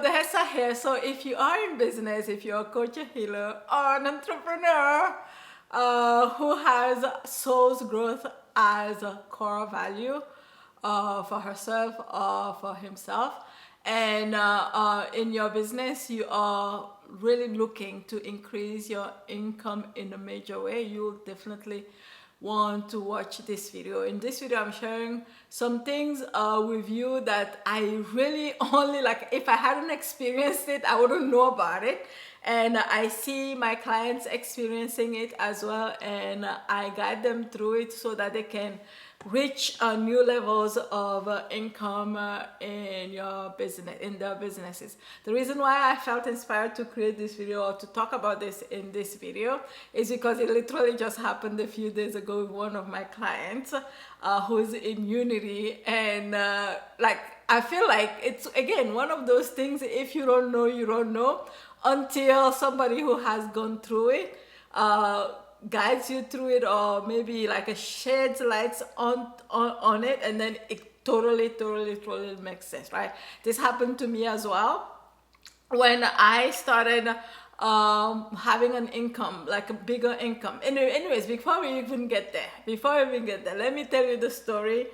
the heads are here. So if you are in business, if you're a coach, a healer, or an entrepreneur who has soul's growth as a core value for herself or for himself, and in your business you are really looking to increase your income in a major way, you'll definitely want to watch this video. In this video I'm sharing some things with you that I really only, like, if I hadn't experienced it I wouldn't know about it, and I see my clients experiencing it as well, and I guide them through it so that they can reach new levels of income in your business, in their businesses. The reason why I felt inspired to create this video or to talk about this in this video is because it literally just happened a few days ago with one of my clients who's in Unity, and like, I feel like it's again one of those things, if you don't know, you don't know until somebody who has gone through it guides you through it, or maybe like a sheds lights on it, and then it totally makes sense, right? This happened to me as well when I started having an income, like a bigger income. Anyways, before we even get there, let me tell you the story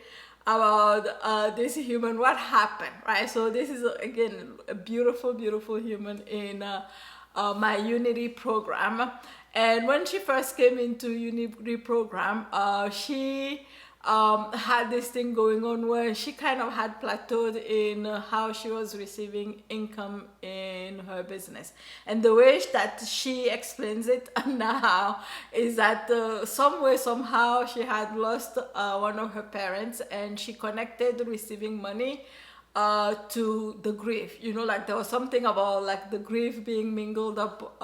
about this human, what happened, right? So this is again a beautiful human in my Unity program. And when she first came into Unity program, she had this thing going on where she kind of had plateaued in how she was receiving income in her business. And the way that she explains it now is that some way, somehow, she had lost one of her parents, and she connected receiving money to the grief. You know, like there was something about like the grief being mingled up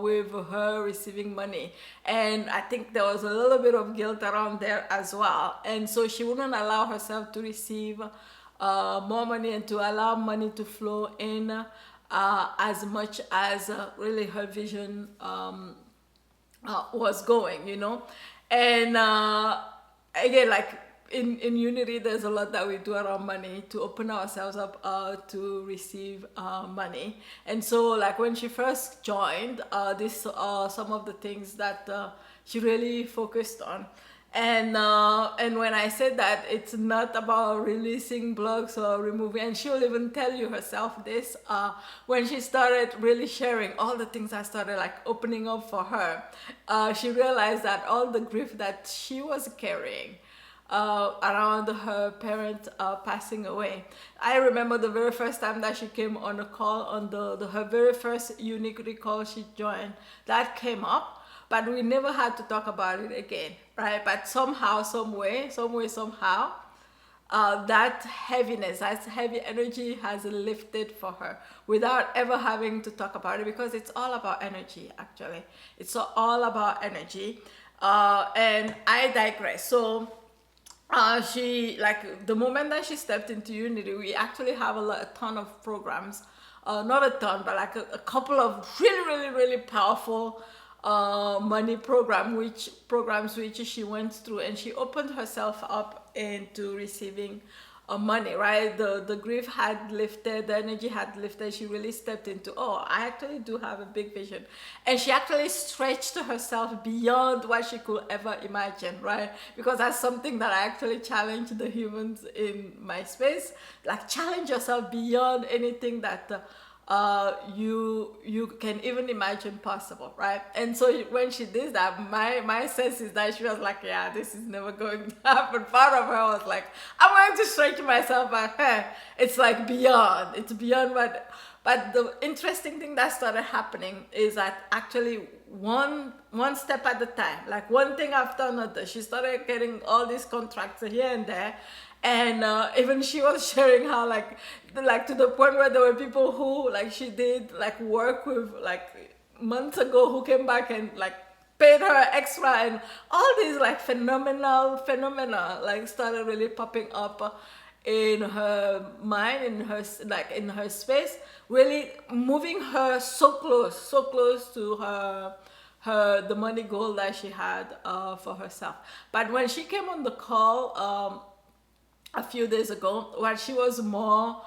with her receiving money, and I think there was a little bit of guilt around there as well, and so she wouldn't allow herself to receive more money and to allow money to flow in as much as really her vision was going, you know. And again, like in Unity, there's a lot that we do around money to open ourselves up to receive money. And so, like, when she first joined, this some of the things that she really focused on. And when I said that it's not about releasing blocks or removing, and she'll even tell you herself this, when she started really sharing all the things I started like opening up for her, she realized that all the grief that she was carrying around her parent passing away. I remember the very first time that she came on a call, on her very first Unity call she joined, that came up, but we never had to talk about it again, right? But somehow, somehow, that heaviness, that heavy energy has lifted for her without ever having to talk about it, because it's all about energy, actually. It's all about energy. And I digress. So she, like, the moment that she stepped into Unity, we actually have a ton of programs, not a ton, but like a couple of really powerful money programs which she went through, and she opened herself up into receiving money, right? The grief had lifted, the energy had lifted. She really stepped into, oh, I actually do have a big vision, and she actually stretched herself beyond what she could ever imagine, right? Because that's something that I actually challenge the humans in my space, like, challenge yourself beyond anything that you can even imagine possible, right? And so when she did that, my sense is that she was like, yeah, this is never going to happen. Part of her was like, I'm going to stretch myself, but it's like beyond, it's beyond what. But the interesting thing that started happening is that actually one step at a time, like one thing after another, she started getting all these contracts here and there. And even she was sharing how like to the point where there were people who, like, she did like work with like months ago, who came back and like paid her extra, and all these like phenomenal like started really popping up in her mind, in her space, really moving her so close to the money goal that she had for herself. But when she came on the call a few days ago, what she was more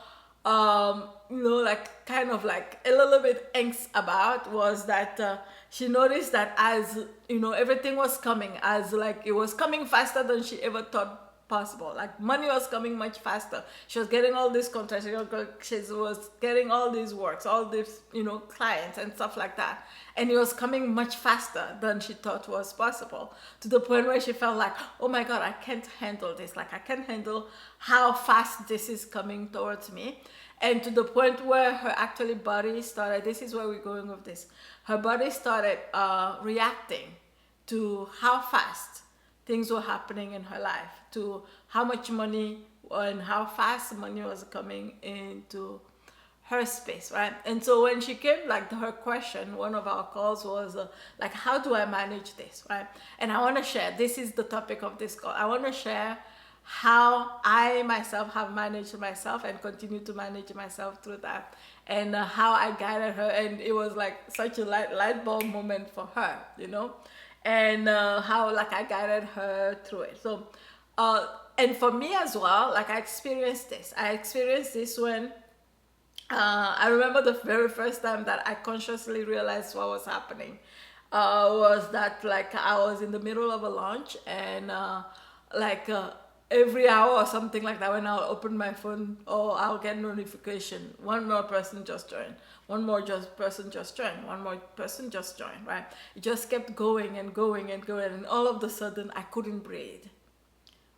like kind of like a little bit angst about was that she noticed that as everything was coming, as like it was coming faster than she ever thought possible. Like money was coming much faster. She was getting all these contracts. She was getting all these works, all these clients and stuff like that. And it was coming much faster than she thought was possible. To the point where she felt like, oh my God, I can't handle this. Like I can't handle how fast this is coming towards me. And to the point where her actually body started. This is where we're going with this. Her body started reacting to how fast things were happening in her life, to how much money and how fast money was coming into her space, right? And so when she came, like her question, one of our calls was like, how do I manage this, right? And I want to share, this is the topic of this call. I want to share how I myself have managed myself and continue to manage myself through that, and how I guided her. And it was like such a light bulb moment for her, and how like I guided her through it. So and for me as well, like I experienced this when I remember the very first time that I consciously realized what was happening was that like I was in the middle of a launch, and like every hour or something like that, when I'll open my phone, or I'll get notification, one more person just joined, person just joined, one more person just joined, right? It just kept going and going and going, and all of a sudden I couldn't breathe,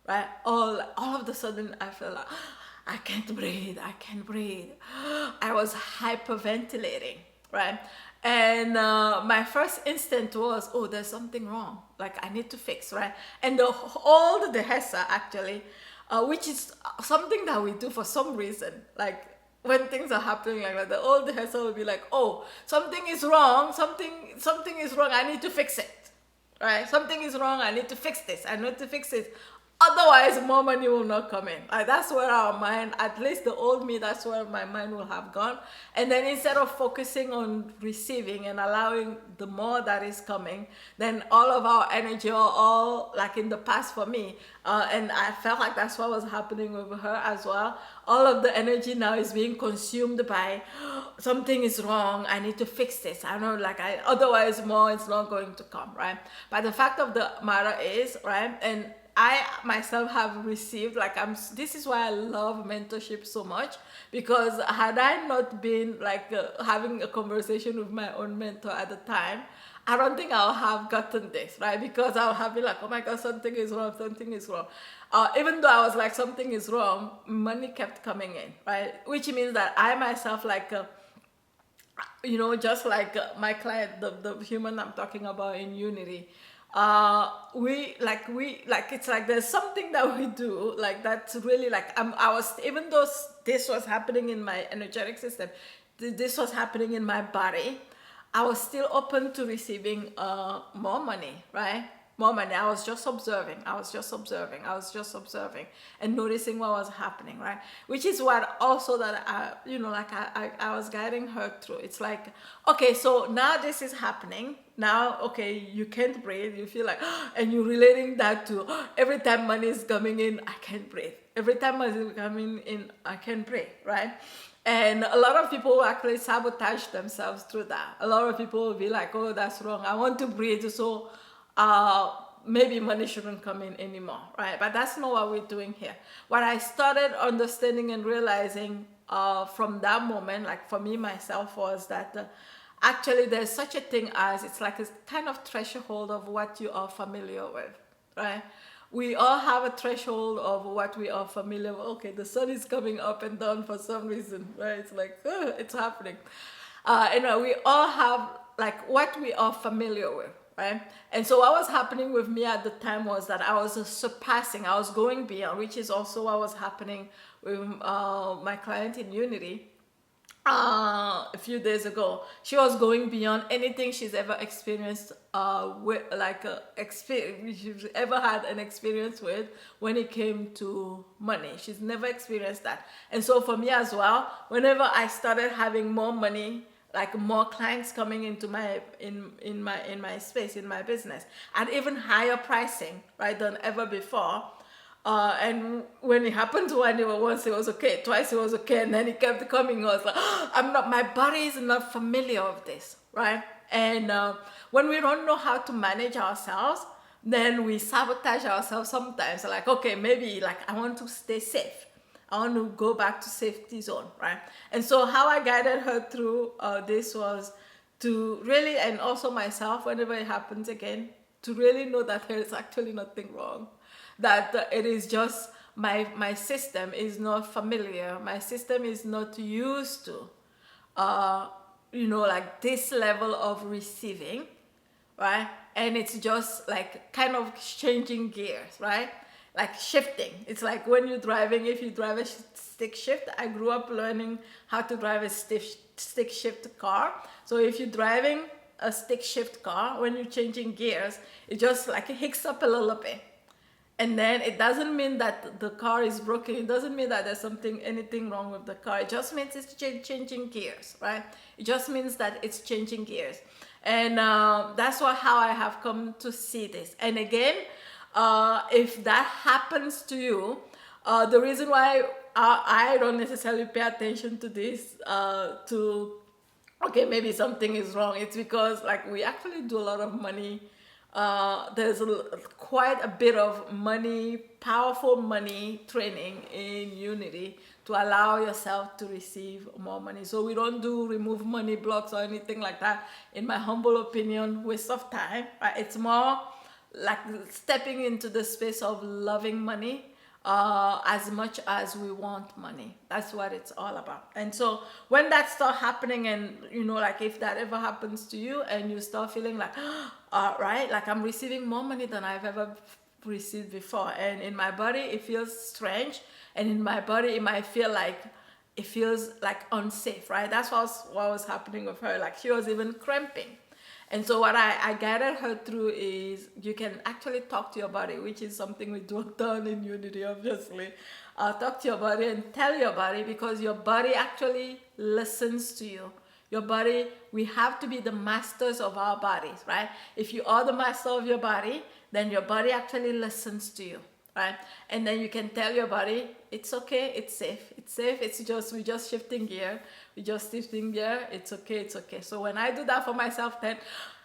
right? All of a sudden I felt like I can't breathe. I was hyperventilating, right? And my first instinct was, oh, there's something wrong. Like I need to fix, right? And all the dehesa actually, which is something that we do for some reason. Like when things are happening like that, the old dehesa will be like, oh, something is wrong. Something is wrong. I need to fix it, right? Something is wrong. I need to fix this. I need to fix it. Otherwise, more money will not come in. Like that's where our mind, at least the old me, that's where my mind will have gone. And then instead of focusing on receiving and allowing the more that is coming, then all of our energy, or all like in the past for me, and I felt like that's what was happening with her as well. All of the energy now is being consumed by something is wrong. I need to fix this. I know, like otherwise more is not going to come, right? But the fact of the matter is, right, and I myself have received, like this is why I love mentorship so much, because had I not been like having a conversation with my own mentor at the time, I don't think I'll have gotten this, right? Because I'll have been like, oh my God, something is wrong. Even though I was like, something is wrong, money kept coming in, right? Which means that I myself, like, just like my client, the human I'm talking about in Unity, it's like there's something that we do like that's really like I was, even though this was happening in my energetic system, this was happening in my body, I was still open to receiving more money, right? More money. I was just observing and noticing what was happening, right? Which is what also that I was guiding her through. It's like, okay, so now this is happening. Now, okay, you can't breathe. You feel like, and you're relating that to every time money is coming in, I can't breathe. Every time money is coming in, I can't breathe, right? And a lot of people will actually sabotage themselves through that. A lot of people will be like, oh, that's wrong. I want to breathe, so maybe money shouldn't come in anymore, right? But that's not what we're doing here. What I started understanding and realizing from that moment, like for me myself, was that actually there's such a thing as, it's like a kind of threshold of what you are familiar with, right? We all have a threshold of what we are familiar with. Okay, the sun is coming up and down for some reason, right? It's like, it's happening. We all have like what we are familiar with, right? And so what was happening with me at the time was that I was I was going beyond, which is also what was happening with my client in Unity. A few days ago, she was going beyond anything she's ever experienced she's ever had an experience with when it came to money. She's never experienced that. And so for me as well, whenever I started having more money, like more clients coming into my in my space, in my business, and even higher pricing, right, than ever before, And when it happened once it was okay, twice it was okay, and then it kept coming. I was like, I'm not, my body is not familiar with this, right? And when we don't know how to manage ourselves, then we sabotage ourselves sometimes. Like, okay, maybe like I want to stay safe. I want to go back to safety zone, right? And so how I guided her through this was to really, and also myself, whenever it happens again, to really know that there is actually nothing wrong, that it is just my system is not familiar, my system is not used to uh like this level of receiving, right? And it's just like kind of changing gears, right? Like shifting. It's like when you're driving, if you drive a stick shift. I grew up learning how to drive a stick shift car. So if you're driving a stick shift car, when you're changing gears, it just like it hicks up a little bit. And then it doesn't mean that the car is broken. It doesn't mean that there's anything wrong with the car. It just means it's changing gears, right? It just means that it's changing gears. And that's how I have come to see this. And again, if that happens to you, the reason why I don't necessarily pay attention to this, okay, maybe something is wrong. It's because like we actually do a lot of money. There's quite a bit of money, powerful money training in Unity to allow yourself to receive more money. So we don't do remove money blocks or anything like that. In my humble opinion, waste of time. Right? It's more like stepping into the space of loving money as much as we want money. That's what it's all about. And so when that starts happening, and like if that ever happens to you and you start feeling like, right, like I'm receiving more money than I've ever received before, and in my body it feels strange, and in my body it feels like unsafe, right? That's what was happening with her. Like she was even cramping. And so what I guided her through is you can actually talk to your body, which is something we do done in Unity, obviously. Talk to your body and tell your body, because your body actually listens to you. Your body, we have to be the masters of our bodies, right? If you are the master of your body, then your body actually listens to you, right? And then you can tell your body, it's okay, it's safe, we're just shifting gear, it's okay, it's okay. So when I do that for myself, then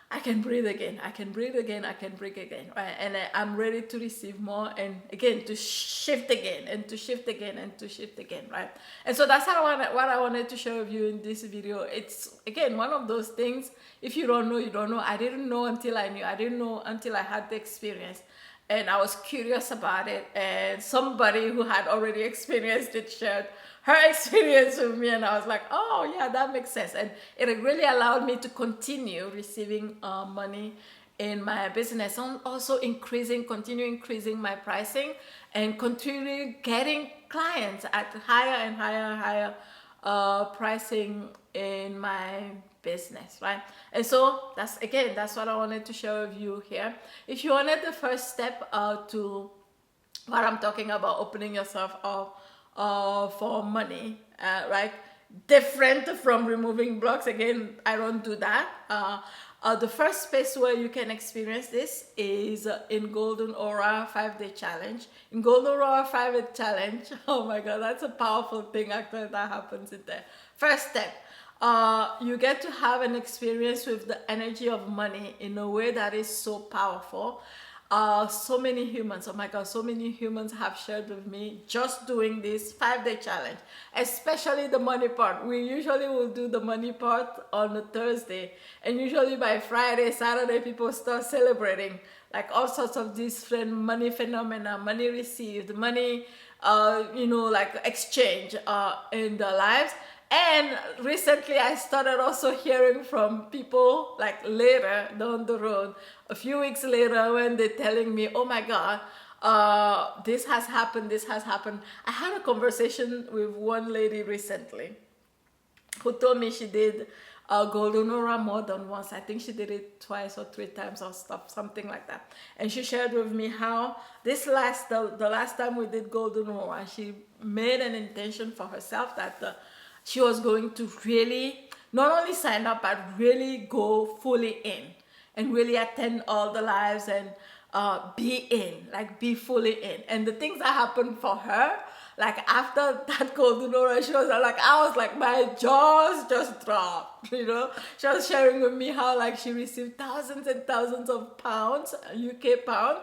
I can breathe again, right? And I'm ready to receive more, and again to shift again, and to shift again, and to shift again, right? And so that's what I wanted to share with you in this video. It's again one of those things, if you don't know, you don't know. I didn't know until I knew. I didn't know until I had the experience, and I was curious about it, and somebody who had already experienced it shared her experience with me, and I was like, oh yeah, that makes sense. And it really allowed me to continue receiving money in my business, and also continue increasing my pricing, and continue getting clients at higher and higher pricing in my business, right? And so that's what I wanted to share with you here. If you wanted the first step to what I'm talking about, opening yourself up for money, right? Different from removing blocks. Again, I don't do that. The first space where you can experience this is in Golden Aura 5-day challenge. In Golden Aura 5-day challenge, oh my God, that's a powerful thing actually that happens in there. First step, you get to have an experience with the energy of money in a way that is so powerful. So many humans, oh my God, so many humans have shared with me just doing this 5-day challenge, especially the money part. We usually will do the money part on a Thursday, and usually by Friday, Saturday, people start celebrating like all sorts of different money phenomena, money received, money, like exchange in their lives. And recently I started also hearing from people like later down the road, a few weeks later, when they're telling me, oh my God, this has happened. I had a conversation with one lady recently who told me she did Golden Aura more than once. I think she did it twice or 3 times or something like that. And she shared with me how the last time we did Golden Aura, she made an intention for herself that she was going to really not only sign up, but really go fully in and really attend all the lives, and be in, like be fully in. And the things that happened for her, like after that golden aura, she was like, I was like, my jaws just dropped, you know. She was sharing with me how like she received thousands and thousands of pounds, UK pound,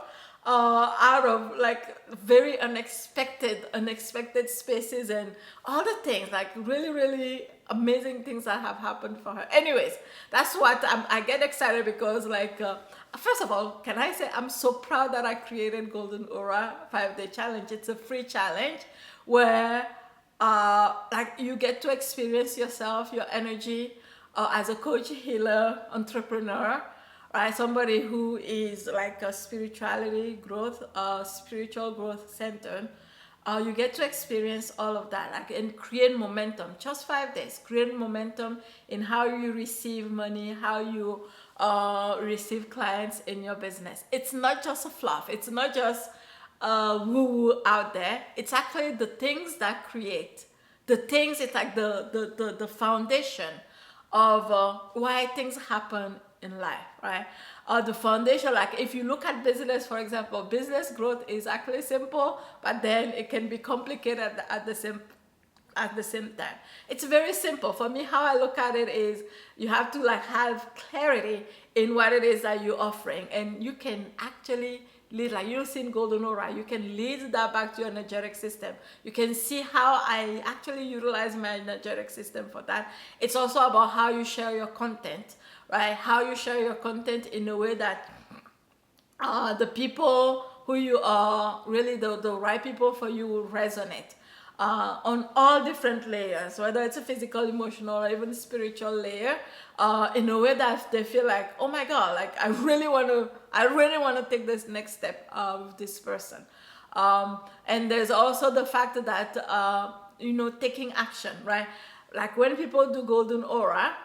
out of like very unexpected spaces, and all the things, like really, really amazing things that have happened for her. Anyways, that's what I get excited because like, first of all, can I say I'm so proud that I created Golden Aura 5-day challenge. It's a free challenge where like you get to experience yourself, your energy, as a coach, healer, entrepreneur, right? Somebody who is like a spirituality growth, spiritual growth centered. You get to experience all of that, like, and create momentum. Just 5 days, create momentum in how you receive money, how you receive clients in your business. It's not just a fluff. It's not just woo-woo out there. It's actually the things that create. The things, it's like the foundation of why things happen in life, right? The foundation, like if you look at business, for example, business growth is actually simple, but then it can be complicated at the same time. It's very simple. For me, how I look at it is you have to like have clarity in what it is that you're offering, and you can actually lead, like you've seen Golden Aura, you can lead that back to your energetic system. You can see how I actually utilize my energetic system for that. It's also about how you share your content, right? How you share your content in a way that the people who you are, really the right people for you, will resonate on all different layers, whether it's a physical, emotional, or even spiritual layer, in a way that they feel like, oh my God, like I really want to take this next step with this person. And there's also the fact that, taking action, right? Like when people do Golden Aura,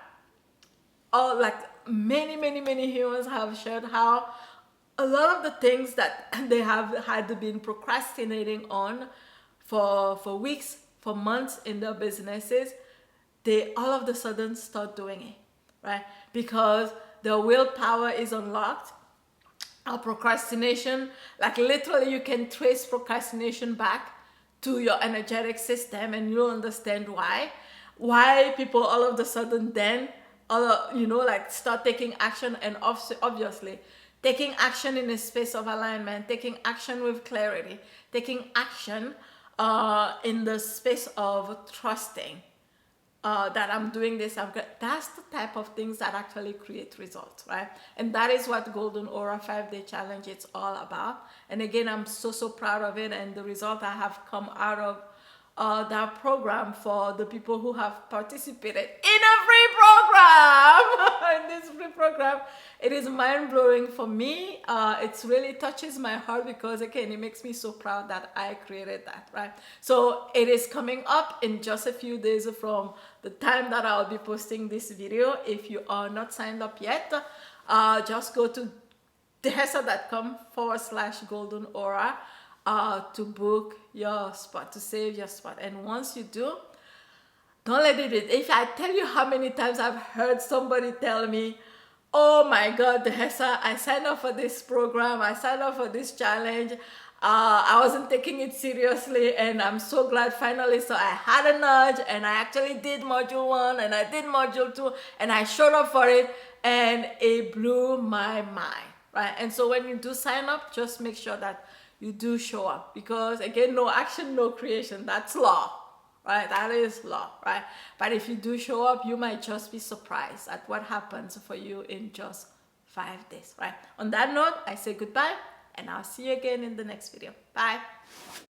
all like many humans have shared how a lot of the things that they have had been procrastinating on for weeks, for months in their businesses, they all of a sudden start doing it, right? Because their willpower is unlocked. Our procrastination, like literally you can trace procrastination back to your energetic system, and you'll understand why people all of a sudden then like start taking action. And obviously taking action in a space of alignment, taking action with clarity, taking action in the space of trusting that I'm doing this, that's the type of things that actually create results, right? And that is what Golden Aura 5-day challenge is all about. And again, I'm so proud of it, and the result I have come out of that program for the people who have participated in a free program. In this free program, it is mind-blowing for me. It really touches my heart because, again, it makes me so proud that I created that, right? So it is coming up in just a few days from the time that I'll be posting this video. If you are not signed up yet, just go to dehesa.com/golden aura to book your spot, to save your spot. And once you do, don't let it be. If I tell you how many times I've heard somebody tell me, oh my God, Dehesa, I signed up for this program, I signed up for this challenge, I wasn't taking it seriously, and I'm so glad finally. So I had a nudge, and I actually did module 1, and I did module 2, and I showed up for it, and it blew my mind, right? And so when you do sign up, just make sure that you do show up, because again, no action, no creation. That's law, right? That is law, right? But if you do show up, you might just be surprised at what happens for you in just 5 days, right? On that note, I say goodbye, and I'll see you again in the next video. Bye.